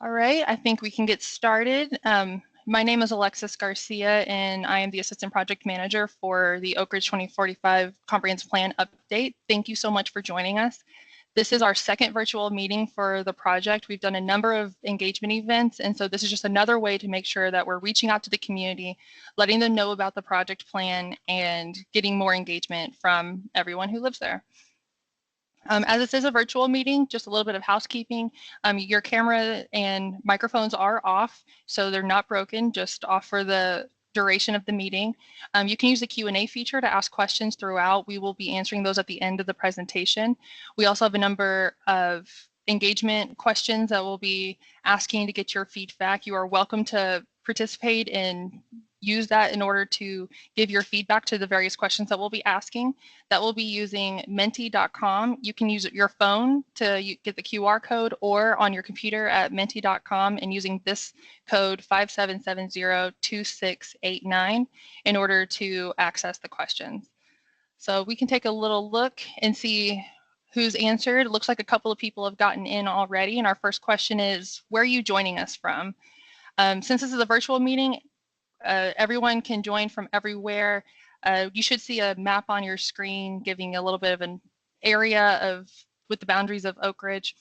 All right, I think we can get started. My name is Alexis Garcia, and I am the Assistant Project Manager for the Oak Ridge 2045 Comprehensive Plan Update. Thank you so much for joining us. This is our second virtual meeting for the project. We've done a number of engagement events, and so this is just another way to make sure that we're reaching out to the community, letting them know about the project plan, and getting more engagement from everyone who lives there. As this is a virtual meeting, just a little bit of housekeeping. Your camera and microphones are off, so they're not broken, just off for the duration of the meeting. You can use the Q&A feature to ask questions throughout. We will be answering those at the end of the presentation. We also have a number of engagement questions that we'll be asking to get your feedback. You are welcome to participate and use that in order to give your feedback to the various questions that we'll be asking. That will be using menti.com. You can use your phone to get the QR code, or on your computer at menti.com and using this code 57702689 in order to access the questions. So we can take a little look and see who's answered. It looks like a couple of people have gotten in already. And our first question is, where are you joining us from? Since this is a virtual meeting, everyone can join from everywhere. You should see a map on your screen giving a little bit of an area with the boundaries of Oak Ridge.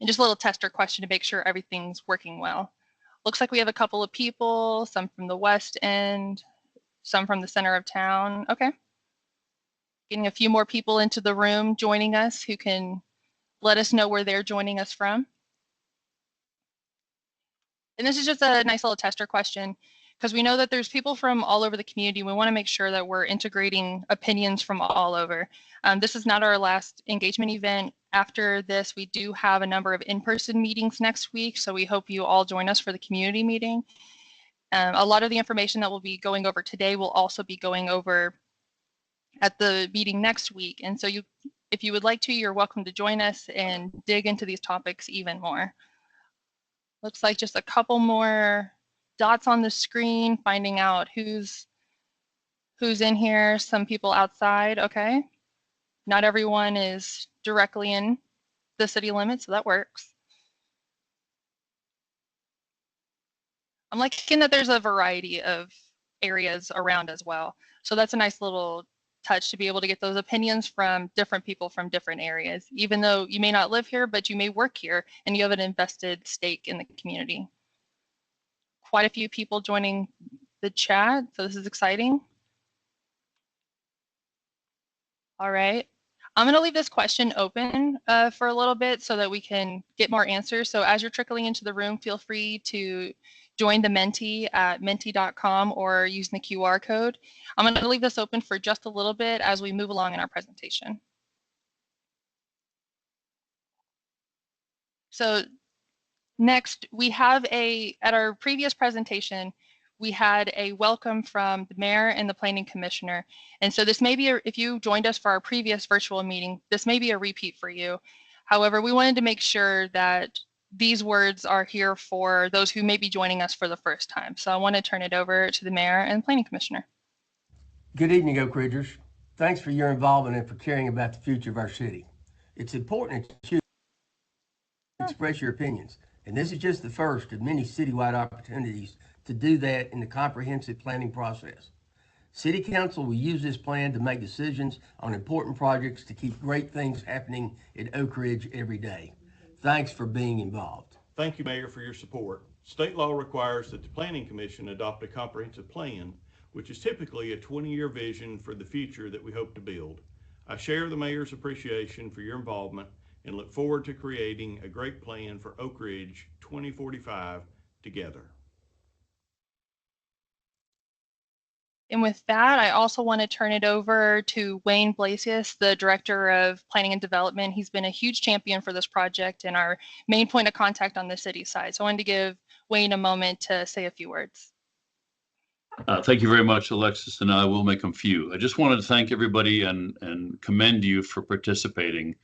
And just a little tester question to make sure everything's working well. Looks like we have a couple of people, some from the west end, some from the center of town. Okay. Getting a few more people into the room joining us who can let us know where they're joining us from. And this is just a nice little tester question, because we know that there's people from all over the community. We want to make sure that we're integrating opinions from all over. This is not our last engagement event. After this, we do have a number of in-person meetings next week, so we hope you all join us for the community meeting. A lot of the information that we'll be going over today will also be going over at the meeting next week. And so if you would like to, you're welcome to join us and dig into these topics even more. Looks like just a couple more dots on the screen, finding out who's in here. Some people outside. Okay. Not everyone is directly in the city limits, so that works. I'm liking that there's a variety of areas around as well. So that's a nice little touch to be able to get those opinions from different people from different areas, even though you may not live here, but you may work here and you have an invested stake in the community. Quite a few people joining the chat, so this is exciting. All right, I'm gonna leave this question open for a little bit so that we can get more answers. So as you're trickling into the room, feel free to join the Menti at menti.com or using the QR code. I'm gonna leave this open for just a little bit as we move along in our presentation. So next, we have at our previous presentation, we had a welcome from the mayor and the planning commissioner. And so this may be, if you joined us for our previous virtual meeting, this may be a repeat for you. However, we wanted to make sure that these words are here for those who may be joining us for the first time. So I want to turn it over to the mayor and planning commissioner. Good evening, Oak Ridgers. Thanks for your involvement and for caring about the future of our city. It's important that you express your opinions, and this is just the first of many citywide opportunities to do that in the comprehensive planning process. City Council will use this plan to make decisions on important projects to keep great things happening at Oak Ridge every day. Thanks for being involved. Thank you, Mayor, for your support. State law requires that the Planning Commission adopt a comprehensive plan, which is typically a 20-year vision for the future that we hope to build. I share the Mayor's appreciation for your involvement and look forward to creating a great plan for Oak Ridge 2045 together. And with that, I also want to turn it over to Wayne Blasius, the Director of Planning and Development. He's been a huge champion for this project and our main point of contact on the city side. So I wanted to give Wayne a moment to say a few words. Thank you very much, Alexis, and I will make them few. I just wanted to thank everybody and commend you for participating.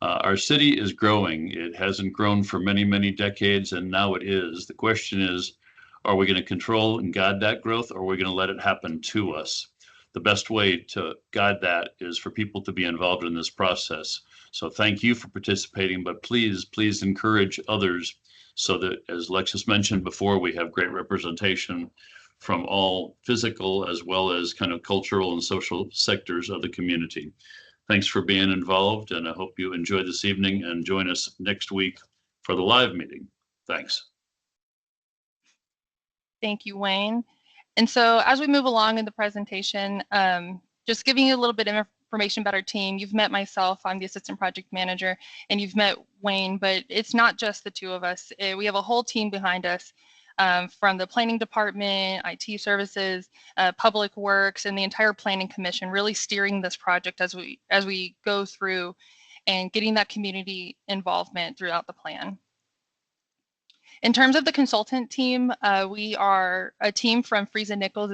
Our city is growing. It hasn't grown for many, many decades, and now it is. The question is, are we going to control and guide that growth, or are we going to let it happen to us? The best way to guide that is for people to be involved in this process. So thank you for participating, but please encourage others so that, as Lexus mentioned before, we have great representation from all physical as well as kind of cultural and social sectors of the community. Thanks for being involved, and I hope you enjoy this evening and join us next week for the live meeting. Thanks. Thank you, Wayne. And so as we move along in the presentation, just giving you a little bit of information about our team. You've met myself, I'm the assistant project manager, and you've met Wayne, but it's not just the two of us. We have a whole team behind us, from the planning department, IT services, public works, and the entire planning commission, really steering this project as we go through and getting that community involvement throughout the plan. In terms of the consultant team, we are a team from Friesen Nichols.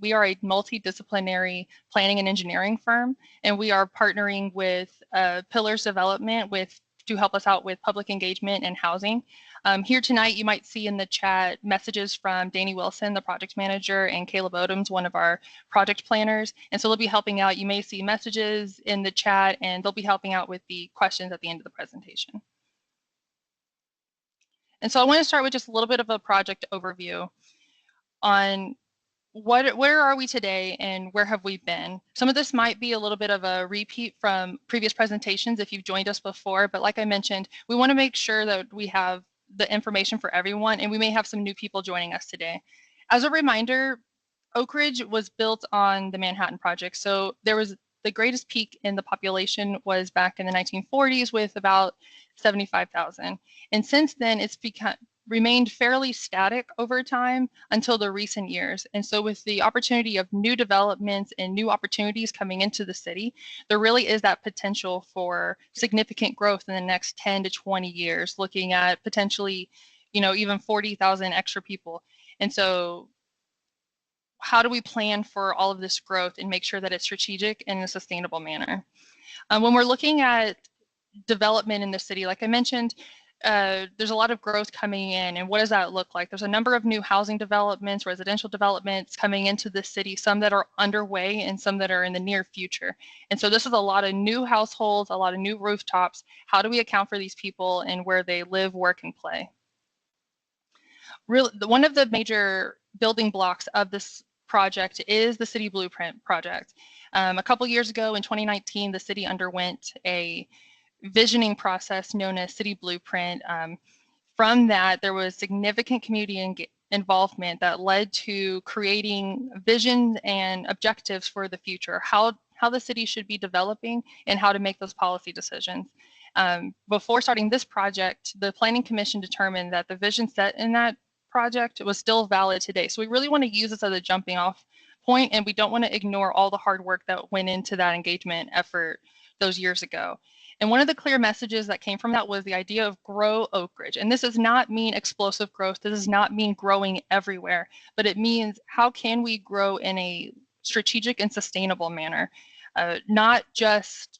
We are a multidisciplinary planning and engineering firm, and we are partnering with Pillars Development to help us out with public engagement and housing. Here tonight, you might see in the chat messages from Danny Wilson, the project manager, and Caleb Odoms, one of our project planners. And so they'll be helping out. You may see messages in the chat, and they'll be helping out with the questions at the end of the presentation. And so I want to start with just a little bit of a project overview on where are we today and where have we been. Some of this might be a little bit of a repeat from previous presentations if you've joined us before, but like I mentioned, we want to make sure that we have the information for everyone, and we may have some new people joining us today. As a reminder, Oak Ridge was built on the Manhattan Project. So there was the greatest peak in the population was back in the 1940s with about 75,000. And since then, it's remained fairly static over time until the recent years. And so with the opportunity of new developments and new opportunities coming into the city, there really is that potential for significant growth in the next 10 to 20 years, looking at potentially, even 40,000 extra people. And so how do we plan for all of this growth and make sure that it's strategic and in a sustainable manner? When we're looking at development in the city, like I mentioned, there's a lot of growth coming in, and what does that look like? There's a number of new housing developments, residential developments coming into the city, some that are underway and some that are in the near future. And so this is a lot of new households, a lot of new rooftops. How do we account for these people and where they live, work, and play? One of the major building blocks of this project is the City Blueprint project. A couple years ago in 2019, the city underwent a visioning process known as City Blueprint. From that, there was significant community involvement that led to creating visions and objectives for the future, how the city should be developing and how to make those policy decisions. Before starting this project, the Planning Commission determined that the vision set in that project was still valid today. So we really want to use this as a jumping off point, and we don't want to ignore all the hard work that went into that engagement effort those years ago. And one of the clear messages that came from that was the idea of grow Oak Ridge. And this does not mean explosive growth. This does not mean growing everywhere, but it means how can we grow in a strategic and sustainable manner, not just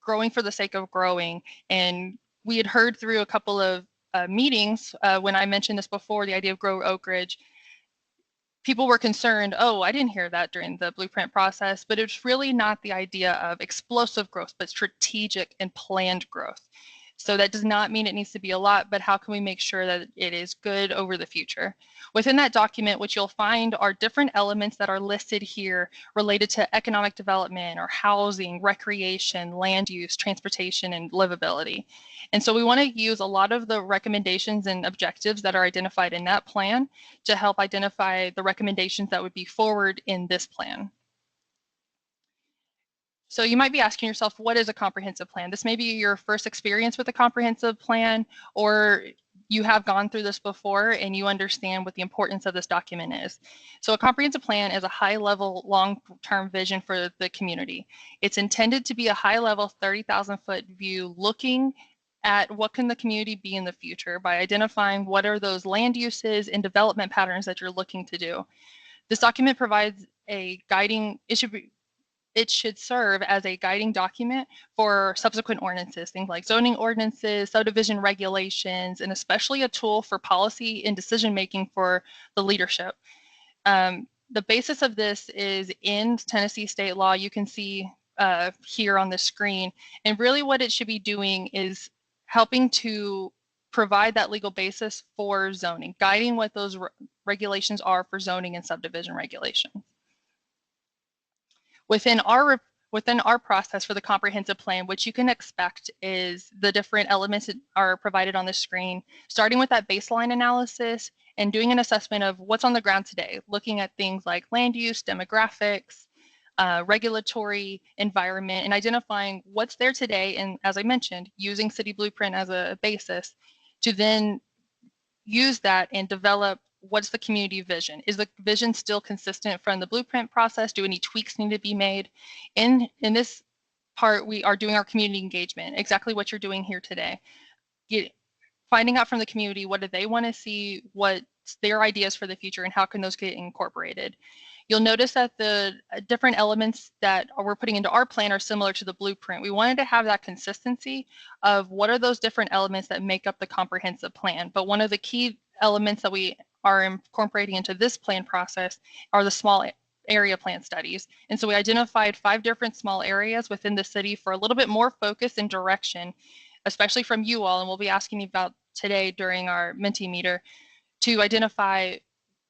growing for the sake of growing. And we had heard through a couple of meetings when I mentioned this before, the idea of grow Oak Ridge. People were concerned, oh, I didn't hear that during the blueprint process, but it's really not the idea of explosive growth, but strategic and planned growth. So that does not mean it needs to be a lot, but how can we make sure that it is good over the future? Within that document, what you'll find are different elements that are listed here related to economic development or housing, recreation, land use, transportation, and livability. And so we want to use a lot of the recommendations and objectives that are identified in that plan to help identify the recommendations that would be forward in this plan. So you might be asking yourself, what is a comprehensive plan? This may be your first experience with a comprehensive plan, or you have gone through this before and you understand what the importance of this document is. So a comprehensive plan is a high-level, long-term vision for the community. It's intended to be a high-level 30,000-foot view looking at what can the community be in the future by identifying what are those land uses and development patterns that you're looking to do. This document provides a guiding, it should serve as a guiding document for subsequent ordinances, things like zoning ordinances, subdivision regulations, and especially a tool for policy and decision-making for the leadership. The basis of this is in Tennessee state law. You can see here on the screen. And really what it should be doing is helping to provide that legal basis for zoning, guiding what those regulations are for zoning and subdivision regulations. Within our process for the comprehensive plan, what you can expect is the different elements that are provided on the screen, starting with that baseline analysis and doing an assessment of what's on the ground today, looking at things like land use, demographics, regulatory environment, and identifying what's there today. And as I mentioned, using City Blueprint as a basis to then use that and develop what's the community vision. Is the vision still consistent from the blueprint process? Do any tweaks need to be made? In this part, we are doing our community engagement, exactly what you're doing here today. Finding out from the community, what do they want to see, what's their ideas for the future, and how can those get incorporated. You'll notice that the different elements that we're putting into our plan are similar to the blueprint. We wanted to have that consistency of what are those different elements that make up the comprehensive plan. But one of the key elements that we are incorporating into this plan process are the small area plan studies. And so we identified 5 different small areas within the city for a little bit more focus and direction, especially from you all, and we'll be asking you about today during our Mentimeter, to identify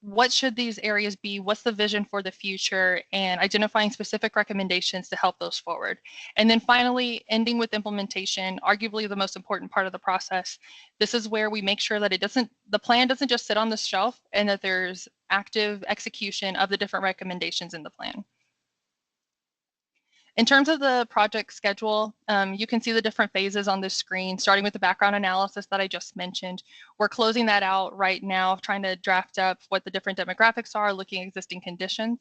what should these areas be, what's the vision for the future, and identifying specific recommendations to help those forward. And then finally, ending with implementation, arguably the most important part of the process. This is where we make sure that the plan doesn't just sit on the shelf and that there's active execution of the different recommendations in the plan. In terms of the project schedule, you can see the different phases on this screen, starting with the background analysis that I just mentioned. We're closing that out right now, trying to draft up what the different demographics are, looking at existing conditions.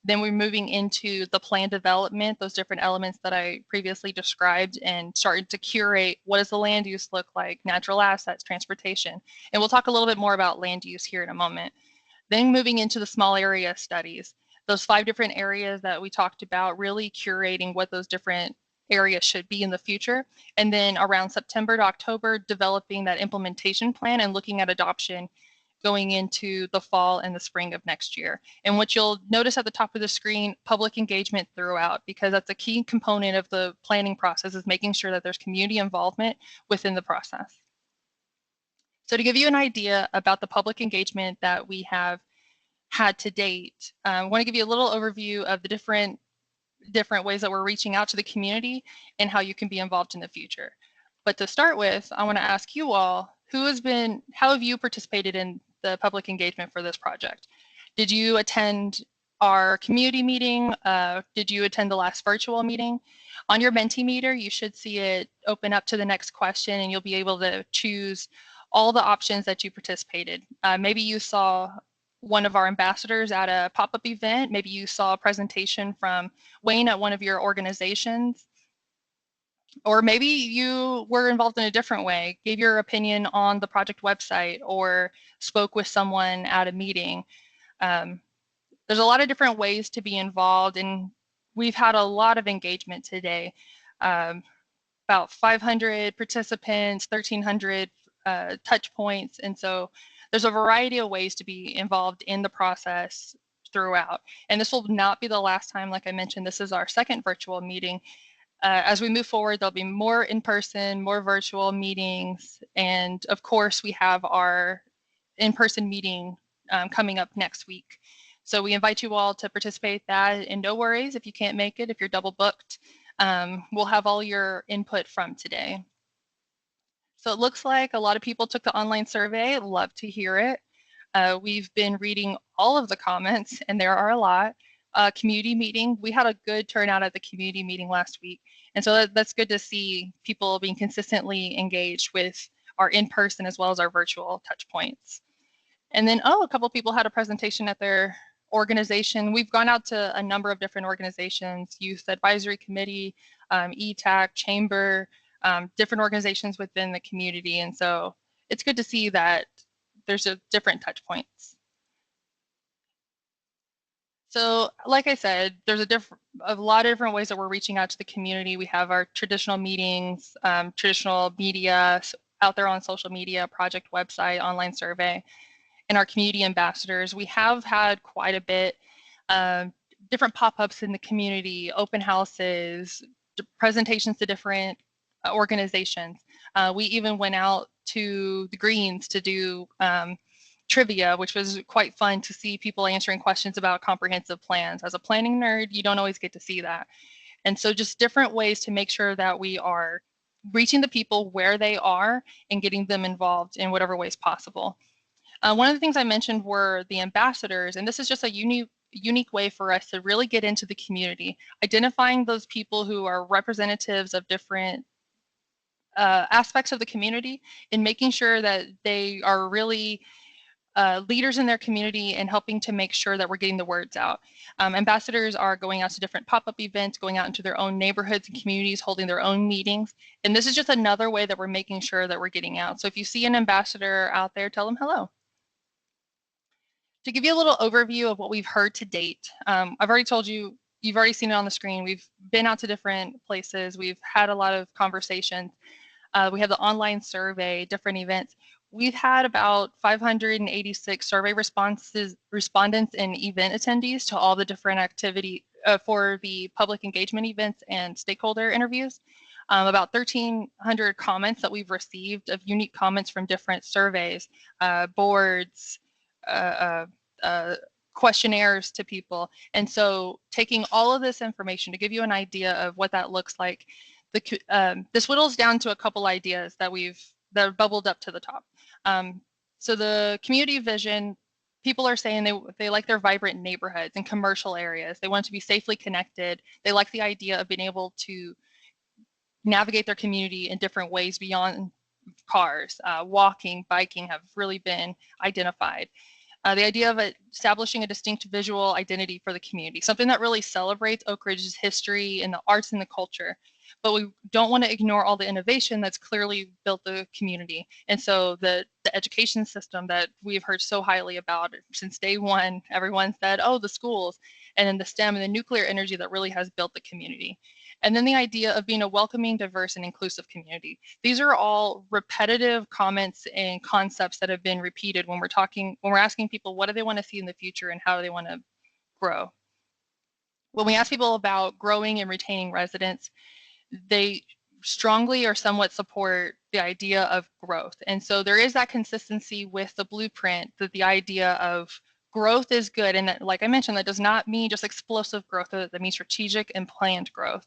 Then we're moving into the plan development, those different elements that I previously described, and starting to curate what does the land use look like, natural assets, transportation. And we'll talk a little bit more about land use here in a moment. Then moving into the small area studies. Those 5 different areas that we talked about, really curating what those different areas should be in the future. And then around September to October, developing that implementation plan and looking at adoption going into the fall and the spring of next year. And what you'll notice at the top of the screen, public engagement throughout, because that's a key component of the planning process, is making sure that there's community involvement within the process. So to give you an idea about the public engagement that we have had to date, I want to give you a little overview of the different ways that we're reaching out to the community and how you can be involved in the future. But to start with, I want to ask you all, how have you participated in the public engagement for this project? Did you attend our community meeting? Did you attend the last virtual meeting? On your Mentimeter, you should see it open up to the next question, and you'll be able to choose all the options that you participated. Maybe you saw one of our ambassadors at a pop-up event. Maybe you saw a presentation from Wayne at one of your organizations. Or maybe you were involved in a different way, gave your opinion on the project website, or spoke with someone at a meeting. There's a lot of different ways to be involved, and we've had a lot of engagement today. About 500 participants, 1,300 touch points, and so there's a variety of ways to be involved in the process throughout. And this will not be the last time. Like I mentioned, this is our 2nd virtual meeting. As we move forward, there'll be more in-person, more virtual meetings. And of course, we have our in-person meeting coming up next week. So we invite you all to participate in that. And no worries if you can't make it, if you're double booked. We'll have all your input from today. So it looks like a lot of people took the online survey. Love to hear it. We've been reading all of the comments, and there are a lot. Community meeting, we had a good turnout at the community meeting last week. And so that's good to see people being consistently engaged with our in-person as well as our virtual touch points. And then, a couple people had a presentation at their organization. We've gone out to a number of different organizations, Youth Advisory Committee, ETAC, Chamber, different organizations within the community. And so it's good to see that there's a different touch points. So like I said, there's a lot of different ways that we're reaching out to the community. We have our traditional meetings, traditional media out there on social media, project website, online survey, and our community ambassadors. We have had quite a bit, different pop-ups in the community, open houses, presentations to different organizations. We even went out to the greens to do trivia, which was quite fun to see people answering questions about comprehensive plans. As a planning nerd, you don't always get to see that. And so just different ways to make sure that we are reaching the people where they are and getting them involved in whatever ways possible. One of the things I mentioned were the ambassadors, and this is just a unique way for us to really get into the community, identifying those people who are representatives of different aspects of the community and making sure that they are really leaders in their community and helping to make sure that we're getting the words out. Ambassadors are going out to different pop-up events, going out into their own neighborhoods and communities, holding their own meetings. And this is just another way that we're making sure that we're getting out. So if you see an ambassador out there, tell them hello. To give you a little overview of what we've heard to date, I've already told you, you've already seen it on the screen. We've been out to different places. We've had a lot of conversations. We have the online survey, different events. We've had about 586 survey respondents and event attendees to all the different activity for the public engagement events and stakeholder interviews. About 1,300 comments that we've received of unique comments from different surveys, boards, questionnaires to people. And so taking all of this information to give you an idea of what that looks like, this whittles down to a couple ideas that have bubbled up to the top. So the community vision, people are saying they like their vibrant neighborhoods and commercial areas. They want to be safely connected. They like the idea of being able to navigate their community in different ways beyond cars. Walking, biking have really been identified. The idea of establishing a distinct visual identity for the community, something that really celebrates Oak Ridge's history and the arts and the culture. But we don't want to ignore all the innovation that's clearly built the community. And so the education system that we've heard so highly about since day one, everyone said, oh, the schools, and then the STEM and the nuclear energy that really has built the community. And then the idea of being a welcoming, diverse, and inclusive community. These are all repetitive comments and concepts that have been repeated when we're asking people what do they want to see in the future and how do they want to grow. When we ask people about growing and retaining residents, they strongly or somewhat support the idea of growth. And so there is that consistency with the blueprint that the idea of growth is good. And that, like I mentioned, that does not mean just explosive growth, that means strategic and planned growth.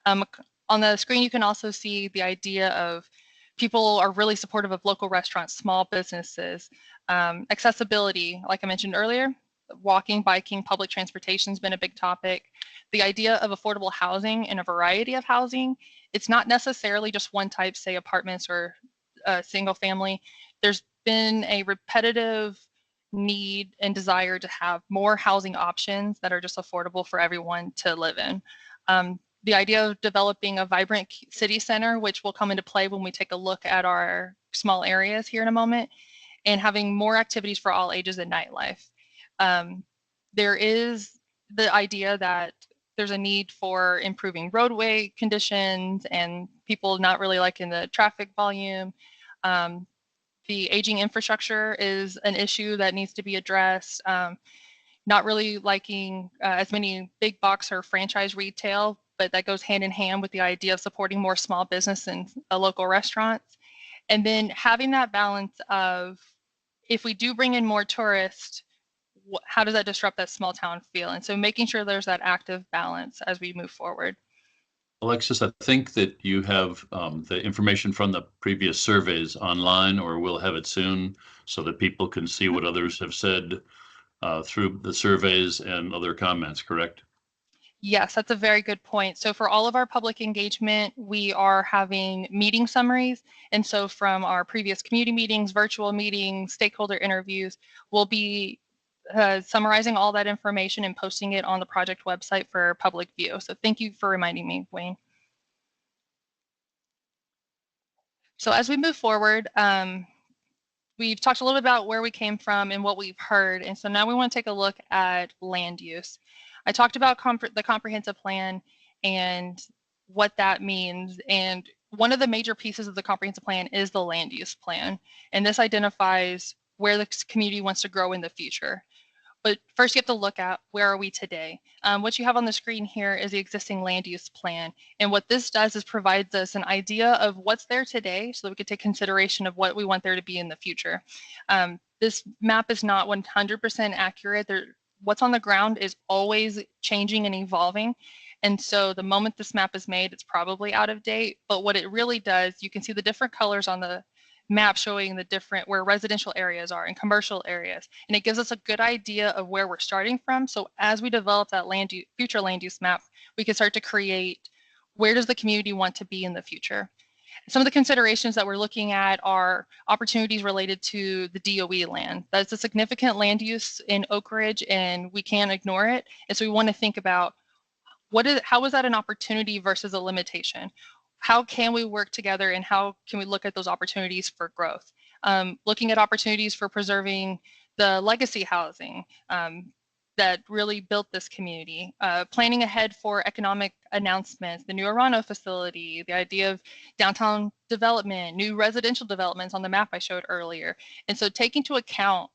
On the screen, you can also see the idea of people are really supportive of local restaurants, small businesses, accessibility, like I mentioned earlier, walking, biking, public transportation has been a big topic. The idea of affordable housing and a variety of housing, it's not necessarily just one type, say apartments or single family. There's been a repetitive need and desire to have more housing options that are just affordable for everyone to live in. The idea of developing a vibrant city center, which will come into play when we take a look at our small areas here in a moment, and having more activities for all ages in nightlife. There is the idea that there's a need for improving roadway conditions and people not really liking the traffic volume. The aging infrastructure is an issue that needs to be addressed. Not really liking as many big box or franchise retail, but that goes hand in hand with the idea of supporting more small business and local restaurants. And then having that balance of, if we do bring in more tourists, how does that disrupt that small town feel? And so making sure there's that active balance as we move forward. Alexis, I think that you have the information from the previous surveys online, or we'll have it soon, so that people can see what others have said through the surveys and other comments, correct? Yes, that's a very good point. So for all of our public engagement, we are having meeting summaries. And so from our previous community meetings, virtual meetings, stakeholder interviews, we'll be summarizing all that information and posting it on the project website for public view. So thank you for reminding me, Wayne. So as we move forward, we've talked a little bit about where we came from and what we've heard. And so now we want to take a look at land use. I talked about the comprehensive plan and what that means. And one of the major pieces of the comprehensive plan is the land use plan. And this identifies where the community wants to grow in the future. But first you have to look at where are we today. What you have on the screen here is the existing land use plan. And what this does is provides us an idea of what's there today so that we could take consideration of what we want there to be in the future. This map is not 100% accurate. What's on the ground is always changing and evolving. And so the moment this map is made, it's probably out of date. But what it really does, you can see the different colors on the map showing the different where residential areas are and commercial areas. And it gives us a good idea of where we're starting from. So as we develop that future land use map, we can start to create where does the community want to be in the future. Some of the considerations that we're looking at are opportunities related to the DOE land. That's a significant land use in Oak Ridge and we can't ignore it. And so we want to think about how is that an opportunity versus a limitation? How can we work together and how can we look at those opportunities for growth? Looking at opportunities for preserving the legacy housing that really built this community, planning ahead for economic announcements, the new Arano facility, the idea of downtown development, new residential developments on the map I showed earlier. And so taking into account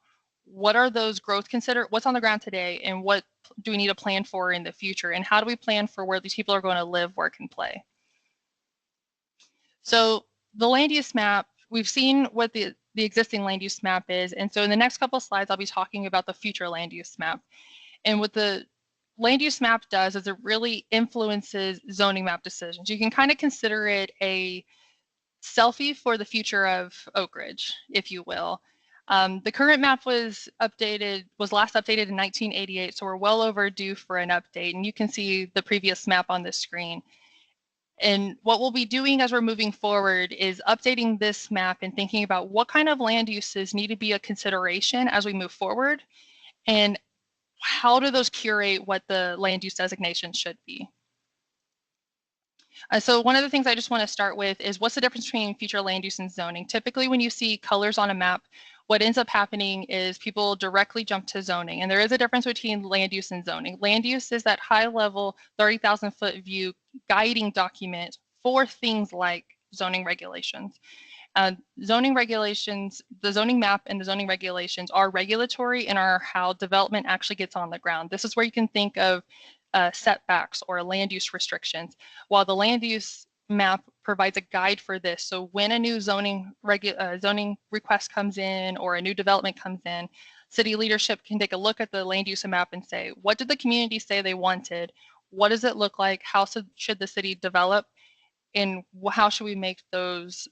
what are those growth what's on the ground today and what do we need to plan for in the future and how do we plan for where these people are going to live, work, and play? So the land use map, we've seen what the existing land use map is. And so in the next couple of slides, I'll be talking about the future land use map. And what the land use map does is it really influences zoning map decisions. You can kind of consider it a selfie for the future of Oak Ridge, if you will. The current map was last updated in 1988, so we're well overdue for an update. And you can see the previous map on this screen. And what we'll be doing as we're moving forward is updating this map and thinking about what kind of land uses need to be a consideration as we move forward, and how do those curate what the land use designation should be. So one of the things I just want to start with is what's the difference between future land use and zoning? Typically, when you see colors on a map, what ends up happening is people directly jump to zoning. And there is a difference between land use and zoning. Land use is that high level 30,000 foot view guiding document for things like zoning regulations. Zoning regulations, the zoning map and the zoning regulations are regulatory and are how development actually gets on the ground. This is where you can think of setbacks or land use restrictions, while the land use map provides a guide for this. So when a new zoning request comes in or a new development comes in, city leadership can take a look at the land use map and say, what did the community say they wanted? What does it look like? How should the city develop? And how should we make those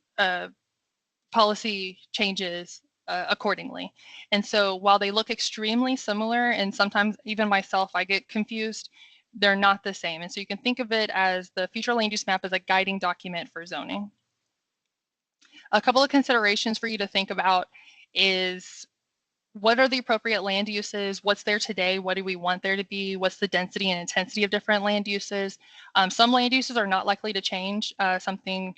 policy changes accordingly? And so while they look extremely similar, and sometimes even myself, I get confused, they're not the same. And so you can think of it as the future land use map as a guiding document for zoning. A couple of considerations for you to think about is what are the appropriate land uses? What's there today? What do we want there to be? What's the density and intensity of different land uses? Some land uses are not likely to change. Something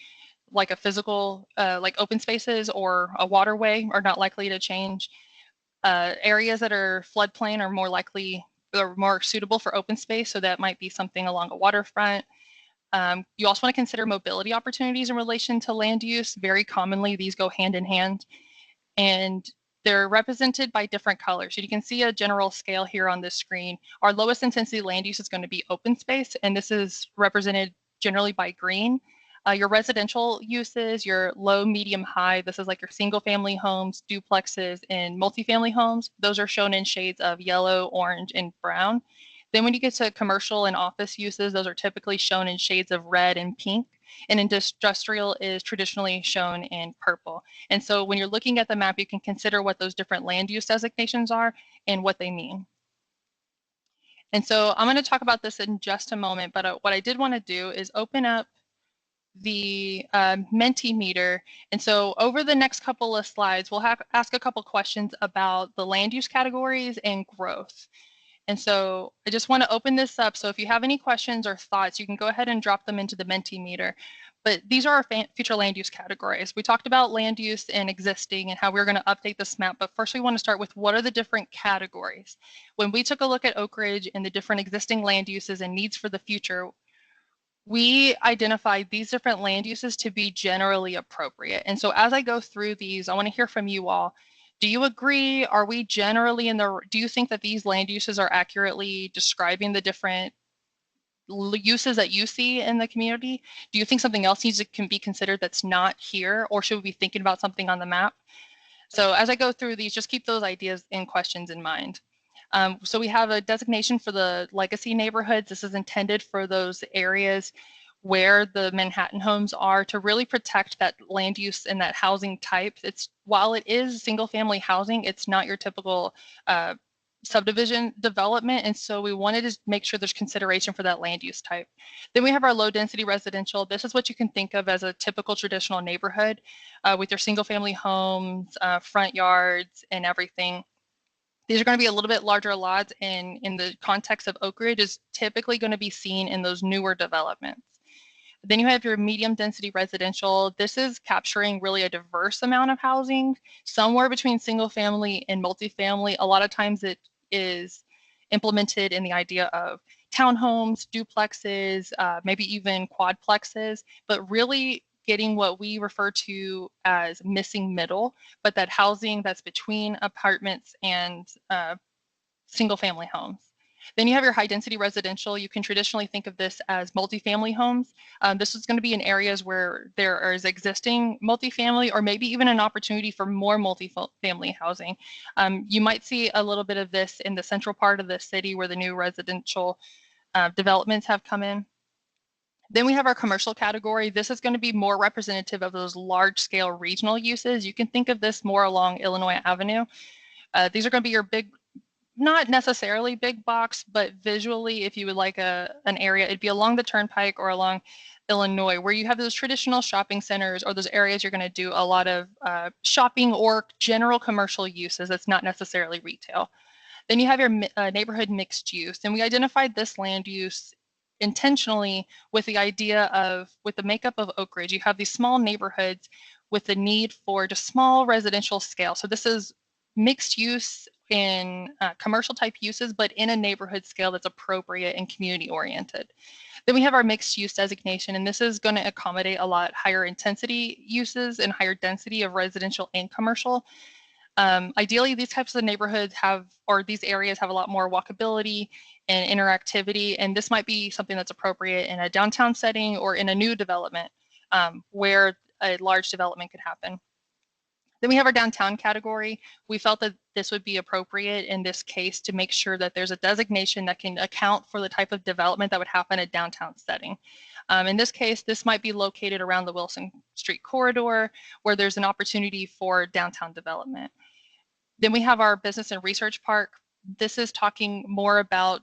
like a physical, like open spaces or a waterway are not likely to change. Areas that are floodplain are more likely or more suitable for open space, so that might be something along a waterfront. You also want to consider mobility opportunities in relation to land use. Very commonly, these go hand in hand, and they're represented by different colors. So you can see a general scale here on this screen. Our lowest intensity land use is going to be open space, and this is represented generally by green. Your residential uses, your low, medium, high, this is like your single family homes, duplexes, and multifamily homes. Those are shown in shades of yellow, orange, and brown. Then when you get to commercial and office uses, those are typically shown in shades of red and pink. And industrial is traditionally shown in purple. And so when you're looking at the map, you can consider what those different land use designations are and what they mean. And so I'm going to talk about this in just a moment, but what I did want to do is open up the Mentimeter. And so over the next couple of slides, we'll ask a couple questions about the land use categories and growth. And so I just want to open this up. So if you have any questions or thoughts, you can go ahead and drop them into the Mentimeter. But these are our future land use categories. We talked about land use and existing and how we're going to update this map. But first we want to start with what are the different categories. When we took a look at Oak Ridge and the different existing land uses and needs for the future, we identified these different land uses to be generally appropriate. And so as I go through these, I want to hear from you all. Do you agree? Are we generally do you think that these land uses are accurately describing the different uses that you see in the community? Do you think something else can be considered that's not here, or should we be thinking about something on the map? So as I go through these, just keep those ideas and questions in mind. So we have a designation for the legacy neighborhoods. This is intended for those areas where the Manhattan homes are, to really protect that land use and that housing type. While it is single family housing, it's not your typical subdivision development. And so we wanted to make sure there's consideration for that land use type. Then we have our low density residential. This is what you can think of as a typical traditional neighborhood with your single family homes, front yards, and everything. These are going to be a little bit larger lots, and in the context of Oak Ridge is typically going to be seen in those newer developments. Then you have your medium density residential. This is capturing really a diverse amount of housing, somewhere between single family and multifamily. A lot of times it is implemented in the idea of townhomes, duplexes, maybe even quadplexes, but really getting what we refer to as missing middle, but that housing that's between apartments and single family homes. Then you have your high density residential. You can traditionally think of this as multifamily homes. This is going to be in areas where there is existing multifamily, or maybe even an opportunity for more multifamily housing. You might see a little bit of this in the central part of the city where the new residential developments have come in. Then we have our commercial category. This is going to be more representative of those large scale regional uses. You can think of this more along Illinois Avenue. These are going to be your big, not necessarily big box, but visually, if you would like an area, it'd be along the Turnpike or along Illinois, where you have those traditional shopping centers or those areas you're going to do a lot of shopping or general commercial uses that's not necessarily retail. Then you have your neighborhood mixed use, and we identified this land use intentionally with the idea of, with the makeup of Oak Ridge, you have these small neighborhoods with the need for just small residential scale. So this is mixed use in commercial type uses, but in a neighborhood scale that's appropriate and community oriented. Then we have our mixed use designation, and this is going to accommodate a lot higher intensity uses and higher density of residential and commercial. Ideally, these types of neighborhoods these areas have a lot more walkability and interactivity, and this might be something that's appropriate in a downtown setting or in a new development where a large development could happen. Then we have our downtown category. We felt that this would be appropriate in this case to make sure that there's a designation that can account for the type of development that would happen in a downtown setting. In this case, this might be located around the Wilson Street corridor where there's an opportunity for downtown development. Then we have our business and research park. This is talking more about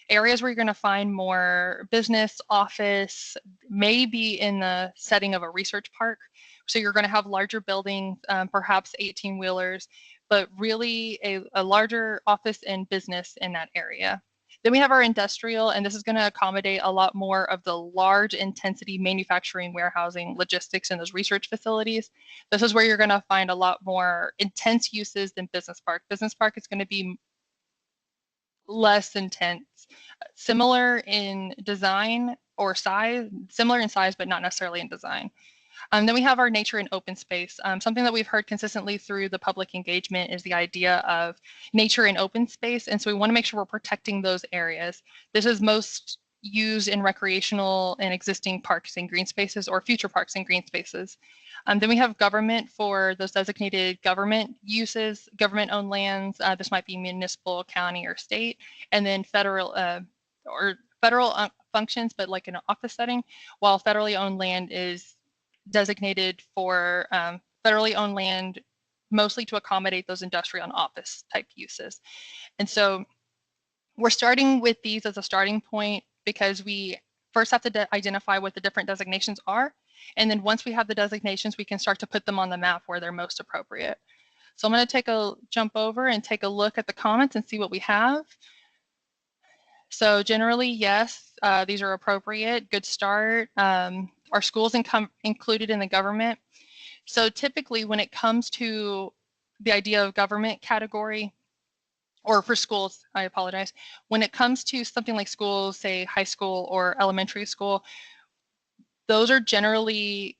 areas where you're going to find more business, office, maybe in the setting of a research park. So you're going to have larger buildings, perhaps 18-wheelers, but really a larger office and business in that area. Then we have our industrial, and this is going to accommodate a lot more of the large intensity manufacturing, warehousing, logistics, and those research facilities. This is where you're going to find a lot more intense uses than business park. Business park is going to be less intense, similar in design or size, similar in size, but not necessarily in design. Then we have our nature and open space. Something that we've heard consistently through the public engagement is the idea of nature and open space. And so we want to make sure we're protecting those areas. This is most used in recreational and existing parks and green spaces or future parks and green spaces. Then we have government for those designated government uses, government-owned lands. This might be municipal, county, or state. And then federal functions, but like in an office setting, while federally owned land is designated for federally owned land, mostly to accommodate those industrial and office type uses. And so we're starting with these as a starting point because we first have to identify what the different designations are. And then once we have the designations, we can start to put them on the map where they're most appropriate. So I'm going to take a jump over and take a look at the comments and see what we have. So generally, yes, these are appropriate, good start. Are schools included in the government? So typically when it comes to the idea of government category, or for schools, I apologize. When it comes to something like schools, say high school or elementary school, those are generally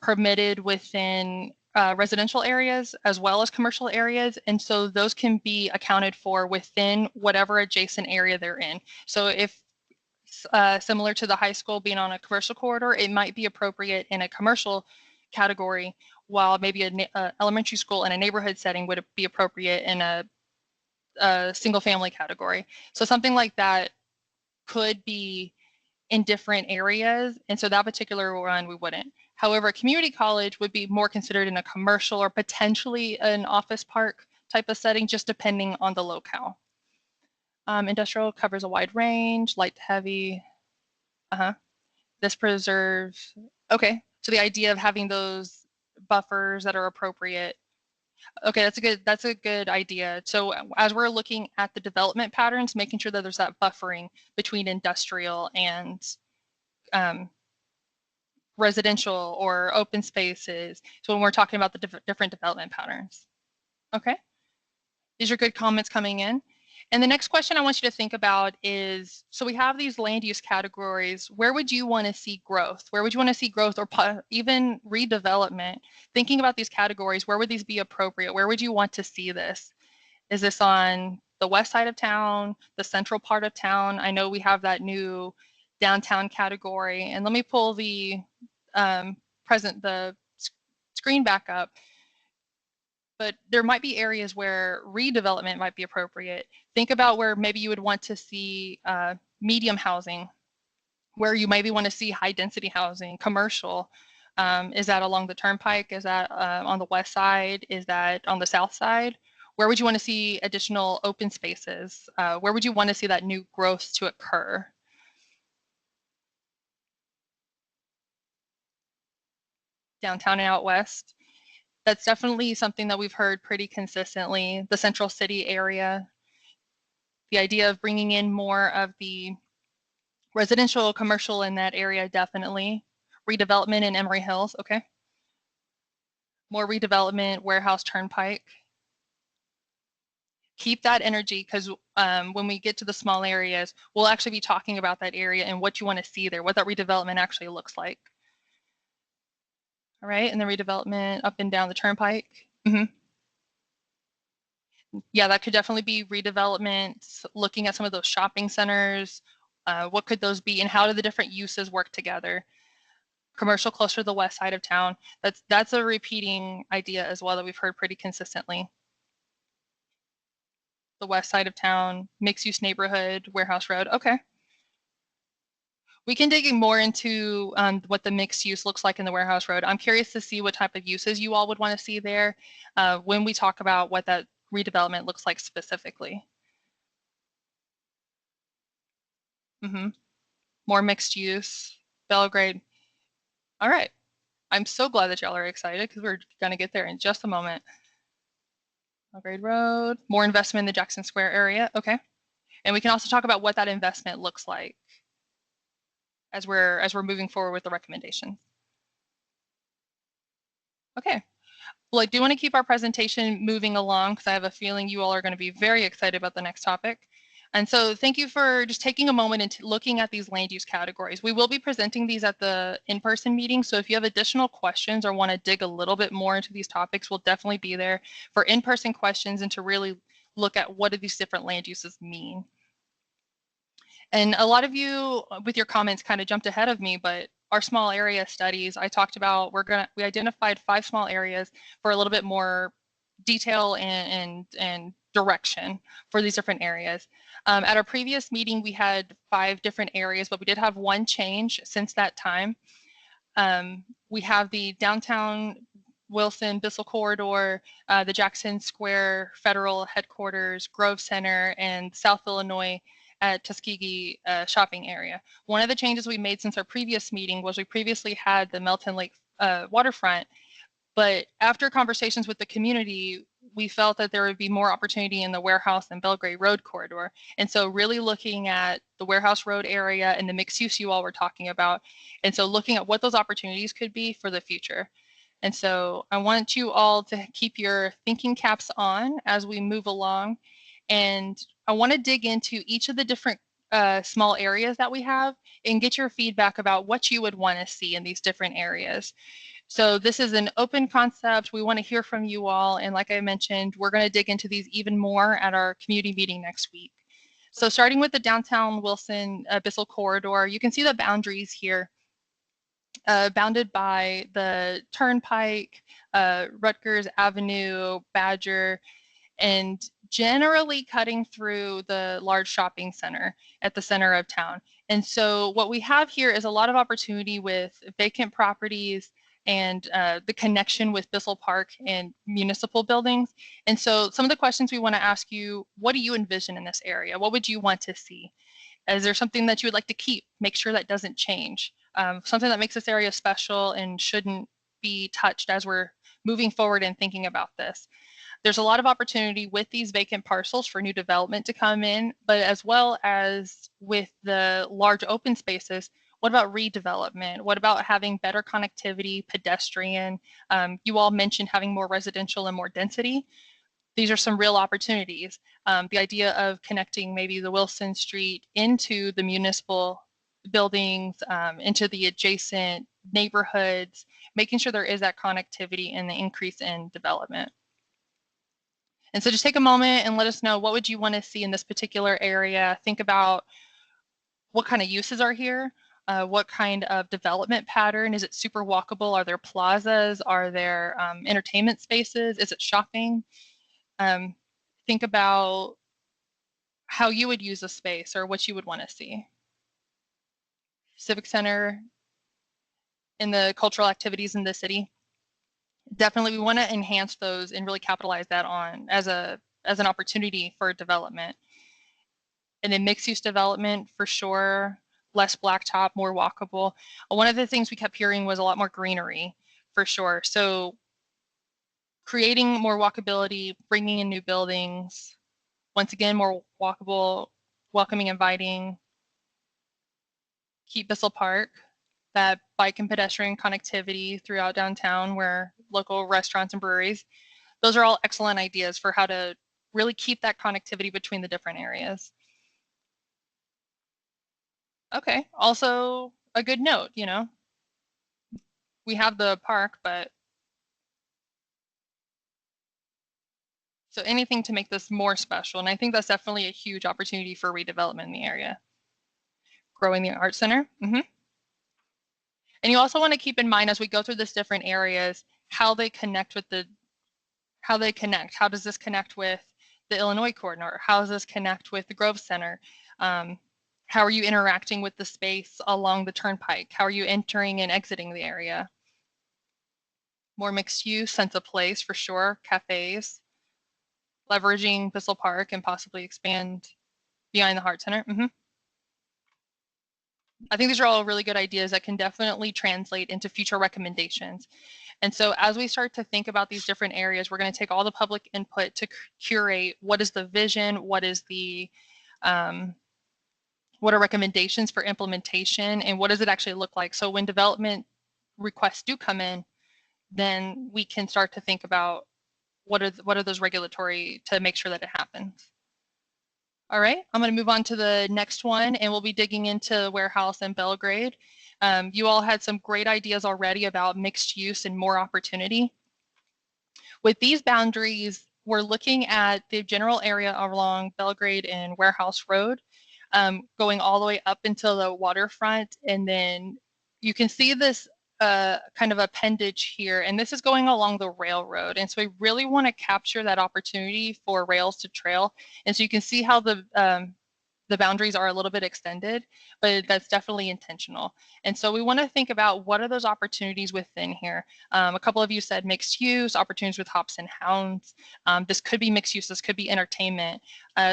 permitted within residential areas as well as commercial areas. And so those can be accounted for within whatever adjacent area they're in. So if similar to the high school being on a commercial corridor, it might be appropriate in a commercial category, while maybe a elementary school in a neighborhood setting would be appropriate in a single family category. So something like that could be in different areas. And so that particular one, we wouldn't. However, a community college would be more considered in a commercial or potentially an office park type of setting, just depending on the locale. Industrial covers a wide range, light to heavy. This preserves, okay. So the idea of having those buffers that are appropriate. Okay, that's a good idea. So as we're looking at the development patterns, making sure that there's that buffering between industrial and residential or open spaces. So when we're talking about the different development patterns. Okay, these are good comments coming in. And the next question I want you to think about is, so we have these land use categories. Where would you want to see growth? Where would you want to see growth or even redevelopment? Thinking about these categories, where would these be appropriate? Where would you want to see this? Is this on the west side of town, the central part of town? I know we have that new downtown category. And let me pull the screen back up. But there might be areas where redevelopment might be appropriate. Think about where maybe you would want to see medium housing, where you maybe want to see high density housing, commercial. Is that along the turnpike? Is that on the west side? Is that on the south side? Where would you want to see additional open spaces? Where would you want to see that new growth to occur? Downtown and out west. That's definitely something that we've heard pretty consistently. The Central City area, the idea of bringing in more of the residential, commercial in that area, definitely. Redevelopment in Emory Hills, okay. More redevelopment, Warehouse Turnpike. Keep that energy, because when we get to the small areas, we'll actually be talking about that area and what you want to see there, what that redevelopment actually looks like. All right, and the redevelopment up and down the turnpike. Yeah, that could definitely be redevelopment, looking at some of those shopping centers. What could those be, and how do the different uses work together? Commercial closer to the west side of town. That's a repeating idea as well that we've heard pretty consistently. The west side of town, mixed use neighborhood, Warehouse Road, okay. We can dig more into what the mixed use looks like in the Warehouse Road. I'm curious to see what type of uses you all would want to see there when we talk about what that redevelopment looks like specifically. More mixed use, Belgrade. All right. I'm so glad that y'all are excited, because we're going to get there in just a moment. Belgrade Road, more investment in the Jackson Square area. Okay. And we can also talk about what that investment looks like as we're moving forward with the recommendations. Okay. Well, I do want to keep our presentation moving along, because I have a feeling you all are going to be very excited about the next topic. And so thank you for just taking a moment and looking at these land use categories. We will be presenting these at the in-person meeting. So if you have additional questions or want to dig a little bit more into these topics, we'll definitely be there for in-person questions and to really look at what do these different land uses mean. And a lot of you with your comments kind of jumped ahead of me, but our small area studies, I talked about, we identified 5 small areas for a little bit more detail and direction for these different areas. At our previous meeting, we had 5 different areas, but we did have one change since that time. We have the downtown Wilson Bissell corridor, the Jackson Square Federal Headquarters, Grove Center, and South Illinois at Tuskegee shopping area. One of the changes we made since our previous meeting was we previously had the Melton Lake waterfront, but after conversations with the community, we felt that there would be more opportunity in the Warehouse and Belgrade Road corridor. And so really looking at the Warehouse Road area and the mixed use you all were talking about. And so looking at what those opportunities could be for the future. And so I want you all to keep your thinking caps on as we move along. And I want to dig into each of the different small areas that we have and get your feedback about what you would want to see in these different areas. So this is an open concept. We want to hear from you all. And like I mentioned, we're going to dig into these even more at our community meeting next week. So starting with the downtown Wilson Bissell corridor, you can see the boundaries here, bounded by the Turnpike, Rutgers Avenue, Badger, and generally cutting through the large shopping center at the center of town. And so what we have here is a lot of opportunity with vacant properties and the connection with Bissell Park and municipal buildings. And so some of the questions we want to ask you, what do you envision in this area? What would you want to see? Is there something that you would like to keep? Make sure that doesn't change. Something that makes this area special and shouldn't be touched as we're moving forward and thinking about this. There's a lot of opportunity with these vacant parcels for new development to come in, but as well as with the large open spaces, what about redevelopment? What about having better connectivity, pedestrian? You all mentioned having more residential and more density. These are some real opportunities. The idea of connecting maybe the Wilson Street into the municipal buildings, into the adjacent neighborhoods, making sure there is that connectivity and the increase in development. And so just take a moment and let us know, what would you want to see in this particular area? Think about what kind of uses are here, what kind of development pattern. Is it super walkable? Are there plazas? Are there entertainment spaces? Is it shopping? Think about how you would use a space or what you would want to see. Civic Center in the cultural activities in the city. Definitely we want to enhance those and really capitalize that on as an opportunity for development. And then mixed use development for sure, less blacktop, more walkable. One of the things we kept hearing was a lot more greenery for sure. So creating more walkability, bringing in new buildings, once again, more walkable, welcoming, inviting. Keep Bissell Park, that bike and pedestrian connectivity throughout downtown where local restaurants and breweries. Those are all excellent ideas for how to really keep that connectivity between the different areas. Okay, also a good note, you know, we have the park, but so anything to make this more special. And I think that's definitely a huge opportunity for redevelopment in the area. Growing the art center. And you also want to keep in mind as we go through this different areas, how they connect with how does this connect with the Illinois corridor? How does this connect with the Grove Center? How are you interacting with the space along the Turnpike? How are you entering and exiting the area? More mixed use, sense of place for sure, cafes, leveraging Bissell Park and possibly expand behind the Heart Center. I think these are all really good ideas that can definitely translate into future recommendations. And so as we start to think about these different areas, we're going to take all the public input to curate what is the vision, what is the, what are recommendations for implementation, and what does it actually look like? So when development requests do come in, then we can start to think about what are those regulatory to make sure that it happens. All right, I'm going to move on to the next one, and we'll be digging into Warehouse and Belgrade. You all had some great ideas already about mixed use and more opportunity. With these boundaries, we're looking at the general area along Belgrade and Warehouse Road, going all the way up until the waterfront, and then you can see this kind of appendage here, and this is going along the railroad. And so we really want to capture that opportunity for rails to trail. And so you can see how the boundaries are a little bit extended, but that's definitely intentional. And so we want to think about what are those opportunities within here. A couple of you said mixed use, opportunities with hops and hounds. This could be mixed use, this could be entertainment.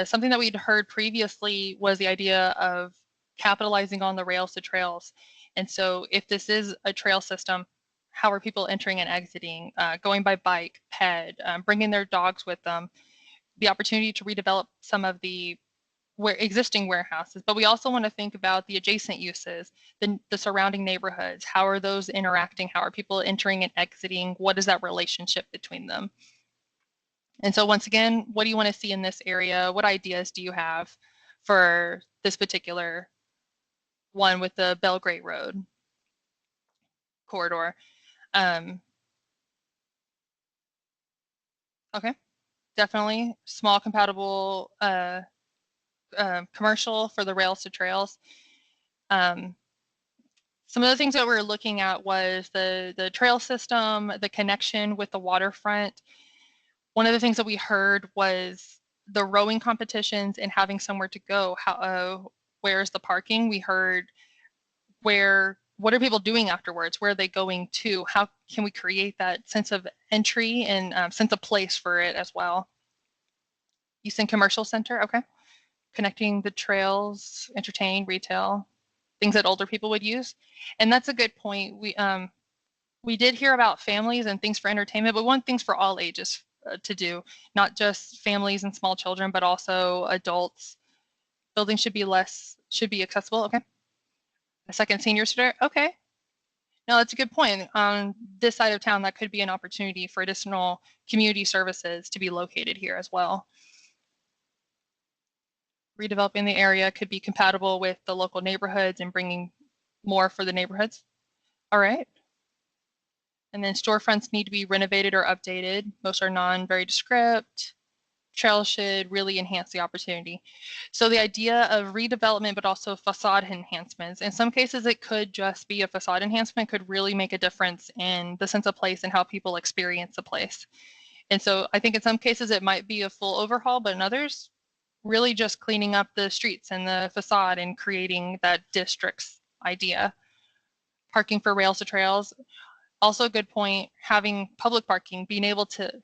Something that we'd heard previously was the idea of capitalizing on the rails to trails. And so if this is a trail system, how are people entering and exiting, going by bike, ped, bringing their dogs with them, the opportunity to redevelop some of the existing warehouses. But we also want to think about the adjacent uses, the surrounding neighborhoods. How are those interacting? How are people entering and exiting? What is that relationship between them? And so once again, what do you want to see in this area? What ideas do you have for this particular one with the Belgrade Road corridor? Okay, definitely small compatible commercial for the rails to trails. Some of the things that we were looking at was the trail system, the connection with the waterfront. One of the things that we heard was the rowing competitions and having somewhere to go. Where's the parking? We heard what are people doing afterwards? Where are they going to? How can we create that sense of entry and sense of place for it as well? Easton Commercial Center, okay. Connecting the trails, entertain, retail, things that older people would use. And that's a good point. We did hear about families and things for entertainment, but we want things for all ages to do, not just families and small children, but also adults. Buildings should be accessible, okay. A second senior center, okay. No, that's a good point. On this side of town, that could be an opportunity for additional community services to be located here as well. Redeveloping the area could be compatible with the local neighborhoods and bringing more for the neighborhoods. All right. And then storefronts need to be renovated or updated. Most are very descript. Trails should really enhance the opportunity. So the idea of redevelopment, but also facade enhancements. In some cases, it could just be a facade enhancement, could really make a difference in the sense of place and how people experience the place. And so I think in some cases it might be a full overhaul, but in others, really just cleaning up the streets and the facade and creating that district's idea. Parking for rails to trails. Also a good point, having public parking,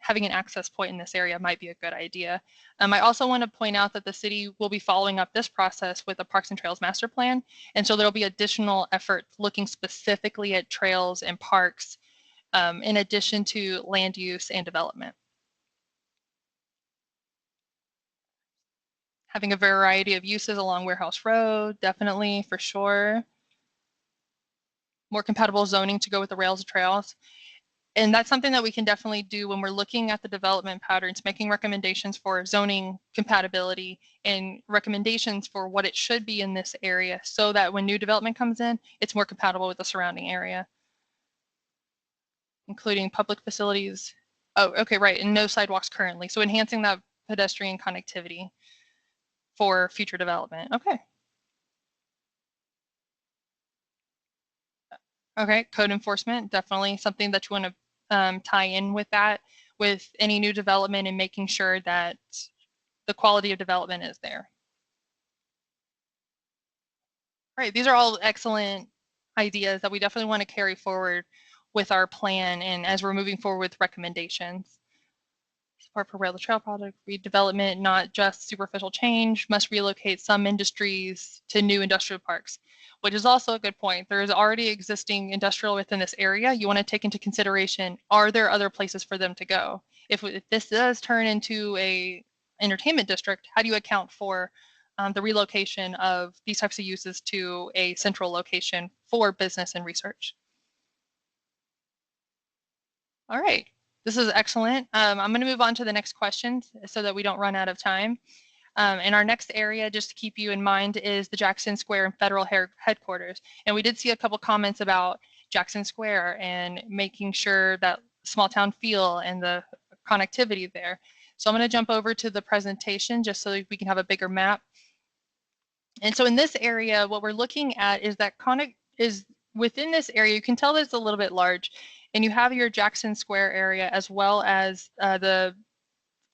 having an access point in this area might be a good idea. I also want to point out that the city will be following up this process with a Parks and Trails master plan. And so there'll be additional effort looking specifically at trails and parks in addition to land use and development. Having a variety of uses along Warehouse Road, definitely, for sure. More compatible zoning to go with the rails and trails. And that's something that we can definitely do when we're looking at the development patterns, making recommendations for zoning compatibility and recommendations for what it should be in this area so that when new development comes in, it's more compatible with the surrounding area. Including public facilities. Oh, okay, right, and no sidewalks currently. So enhancing that pedestrian connectivity for future development. Okay. Okay, code enforcement, definitely something that you want to tie in with that, with any new development and making sure that the quality of development is there. All right, these are all excellent ideas that we definitely want to carry forward with our plan and as we're moving forward with recommendations. Support for rail to trail project, redevelopment, not just superficial change, must relocate some industries to new industrial parks, which is also a good point. There is already existing industrial within this area. You want to take into consideration, are there other places for them to go? If this does turn into a entertainment district, how do you account for the relocation of these types of uses to a central location for business and research? All right. This is excellent. I'm going to move on to the next questions so that we don't run out of time. And our next area, just to keep you in mind, is the Jackson Square and Federal Headquarters. And we did see a couple comments about Jackson Square and making sure that small town feel and the connectivity there. So I'm going to jump over to the presentation just so we can have a bigger map. And so in this area, what we're looking at is that within this area, you can tell that it's a little bit large. And you have your Jackson Square area as well as the